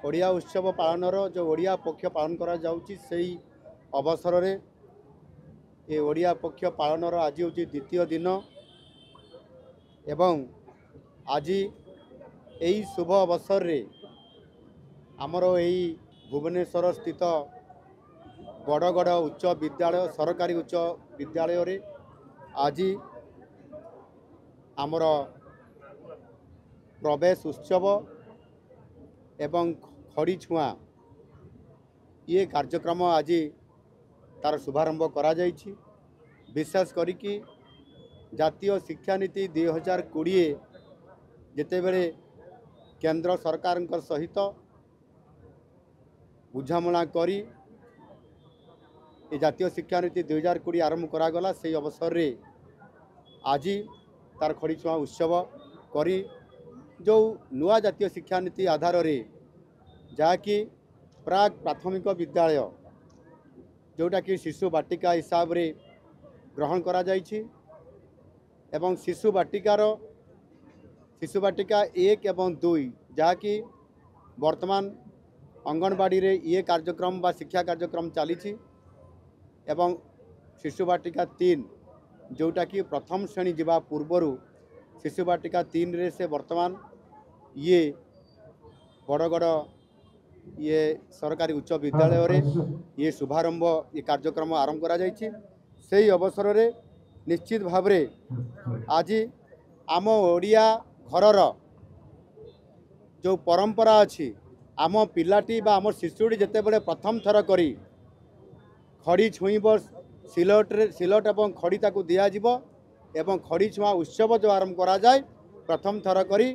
ओडिया उत्सव पालनर जो ओडिया पक्ष पालन करा जाउची सेही अवसर रे ये ओडिया पक्ष पालनर आज हूँ द्वितीय दिन एवं आज यही शुभ अवसर रे आमर यही भुवनेश्वर स्थित बड़गड़ उच्च विद्यालय सरकारी उच्च विद्यालय रे आज आमर प्रवेश उत्सव एवं खड़ी छुआ ये कार्यक्रम आज तार शुभारंभ करा जाइछि। विशेष करिकी जातीय शिक्षा नीति 2020 जेते बेले केंद्र सरकार सहित बुझामणा करी ये जातीय शिक्षा नीति 2020 आरंभ करागला से अवसर रे आज तार खड़ी छुआ उत्सव करी जो नुआ जातीय शिक्षा नीति आधार रे जहाँकि प्राक प्राथमिक विद्यालय जोटा कि शिशु बाटिका हिसाब रे ग्रहण करा जाइछि एवं शिशु बाटिका 1 एवं 2 जहाँकि वर्तमान अंगनवाड़ी रे ये कार्यक्रम बा शिक्षा कार्यक्रम चली एवं शिशु बाटिका 3 जोटा कि प्रथम श्रेणी जीवा पूर्वर शिशु बाटिका 3 रे से वर्तमान ये बड़गड़ ये सरकारी उच्च विद्यालय रे ये शुभारंभ ये कार्यक्रम आरंभ करा जाइछि। सेही अवसर रे निश्चित भाव रे आज आम ओडिया घरर जो परंपरा अच्छी आम पिलाटी बा आम शिशुटी जेते बेले प्रथम थर करी खड़ी छुईब सिलट एवं खड़ी ताकू दिया जिवो एवं खड़ी छुआ उत्सव जो आरंभ करा जाए प्रथम थर करी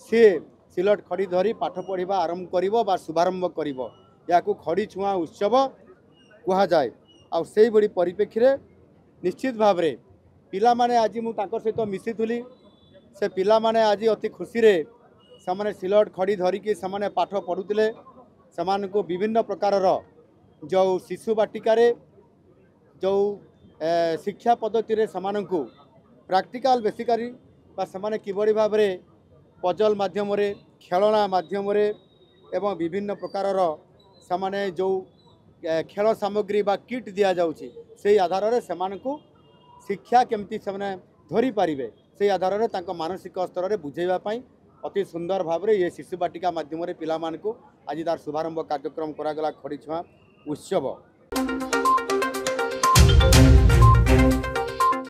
सी सिलट खड़ी धरी पाठ पढ़ा आरंभ करिवो बा शुभारंभ करिवो याकू खड़ी छुआ उत्सव कहा जाए। आउ सेही बड़ी परिप्रेक्षी निश्चित भाव रे पिला माने आज मु तांकर सहित मिसिथुली से पिला माने आज अति खुशी रे समाने सिलट खड़ी धरिकी समाने पाठ पढ़ुतिले समानकु विभिन्न प्रकार जो शिशु बाटिका रे जो शिक्षा पद्धति रे समानकु प्रैक्टिकल बेसिकली बा समाने किबड़ी भाव रे पजल माध्यम रे खेलना माध्यम रे एवं विभिन्न प्रकार समाने जो खेल सामग्री बा किट दिया जाउची से आधार रे समानकु शिक्षा केमती समाने धरी पारिबे से आधार रे तांको मानसिक स्तर रे बुझेबा पई अति सुंदर भाव रे ये शिशु बाटिका माध्यम रे पिला मानकु आज तार शुभारंभ कार्यक्रम करागला खड़ी छुआ उत्सव।